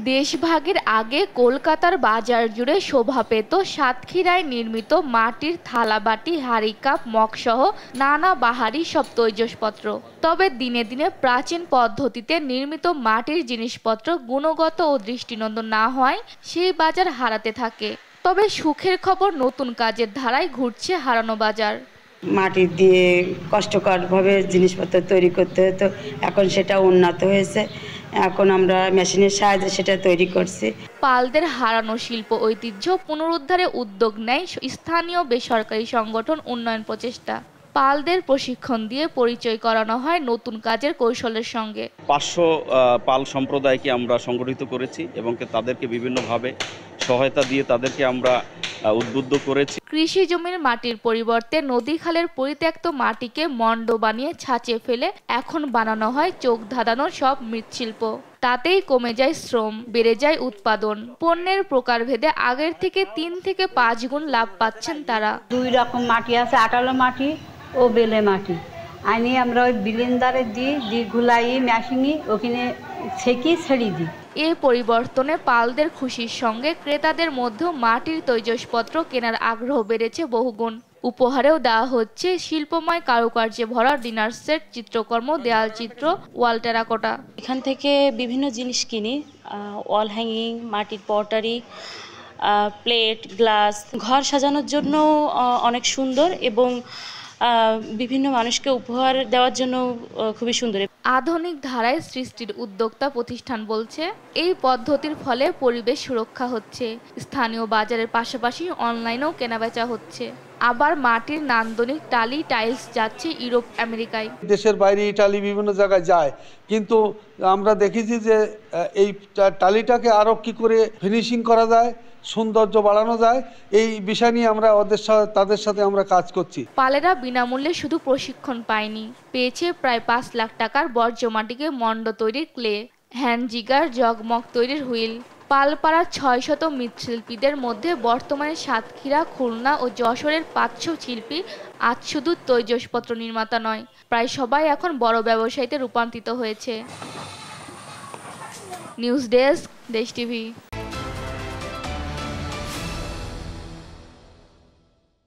দেশভাগের আগে কলকাতার বাজার জুড়ে শোভা পেত সাতক্ষীরায় নির্মিত মাটির থালাবাটি, হাঁড়ি, কাপ, মগসহ নানা বাহারি সব তৈজসপত্র। তবে দিনে দিনে প্রাচীন পদ্ধতিতে নির্মিত মাটির জিনিসপত্র গুণগত ও দৃষ্টিনন্দন না হওয়ায় সেই বাজার হারাতে থাকে। তবে সুখের খবর, নতুন কাজের ধারায় ঘুরছে হারানো বাজার। মাটি দিয়ে কষ্টকরভাবে জিনিসপত্র তৈরি করতে হতো, এখন সেটা উন্নত হয়েছে। এখন আমরা মেশিনের সাহায্যে সেটা তৈরি করছি। পালদের হারানো শিল্প ঐতিহ্য পুনরুদ্ধারে উদ্যোগ নেয় স্থানীয় বেসরকারি সংগঠন উন্নয়ন প্রচেষ্টা। পালদের প্রশিক্ষণ দিয়ে পরিচয় করানো হয় নতুন কাজের কৌশলের সঙ্গে। 500 পাল সম্প্রদায়কে আমরা সংগঠিত করেছি এবং তাদেরকে বিভিন্নভাবে সহায়তা দিয়ে তাদেরকে আমরা উদ্বুদ্ধ করেছি। কৃষি জমির মাটির পরিবর্তে নদী খালের পরিত্যক্ত মাটিকে মণ্ড বানিয়ে ছাঁচে ফেলে এখন বানানো হয় চোখ ধাঁধানো সব মৃৎশিল্প। তাতেই কমে যায় শ্রম, বেড়ে যায় উৎপাদন। পণ্যের প্রকারভেদে আগের থেকে 3 থেকে 5 গুণ লাভ পাচ্ছেন তারা। 2 রকম মাটি আছে, আটালো মাটি ও বেলে মাটি। আনি আমরা ওই বিলেন্ডারে দিই ঘুলাই মেশিনে ওখানে ছেঁকি ছেড়ে দিই। এ পরিবর্তনে পালদের খুশির সঙ্গে ক্রেতাদের মধ্যেও মাটির তৈজসপত্র কেনার আগ্রহ বেড়েছে বহুগুণ। উপহারেও দেওয়া হচ্ছে শিল্পময় কারুকার্যে ভরা ডিনার সেট, চিত্রকর্ম, দেয়াল চিত্র, ওয়াল টেরাকোটা। এখান থেকে বিভিন্ন জিনিস কিনি, ওয়াল হ্যাঙ্গিং, মাটির পটারি, প্লেট, গ্লাস। ঘর সাজানোর জন্য অনেক সুন্দর এবং বিভিন্ন মানুষকে উপহার দেওয়ার জন্য খুবই সুন্দর। আধুনিক ধারায় সৃষ্টির উদ্যোক্তা প্রতিষ্ঠান বলছে, এই পদ্ধতির ফলে পরিবেশ সুরক্ষা হচ্ছে। স্থানীয় বাজারের পাশাপাশি অনলাইনেও কেনাবেচা হচ্ছে। আবার মাটির নান্দনিক টালি, টাইলস যাচ্ছে ইউরোপ, আমেরিকায়। দেশের বাইরে ইটালি বিভিন্ন জায়গায় যায়, কিন্তু আমরা দেখেছি যে এই টালিটাকে আরও কি করে ফিনিশিং করা যায়, সৌন্দর্য বাড়ানো যায়, এই বিষয় নিয়ে আমরা তাদের সাথে আমরা কাজ করছি। পালেরা বিনামূল্যে শুধু প্রশিক্ষণ পায়নি, পেয়েছে প্রায় 5 লাখ টাকার বর্জ্য মাটিকে মণ্ড তৈরির ক্লে, হ্যান্ড জিগার, জগমগ তৈরির হুইল। পালপাড়ার 600 মৃৎশিল্পীদের মধ্যে বর্তমানে সাতক্ষীরা, খুলনা ও যশোরের 500 শিল্পী আজ শুধু তৈজসপত্র নির্মাতা নয়, প্রায় সবাই এখন বড় ব্যবসায়ীতে রূপান্তরিত হয়েছে। নিউজ ডেস্ক, দেশ টিভি।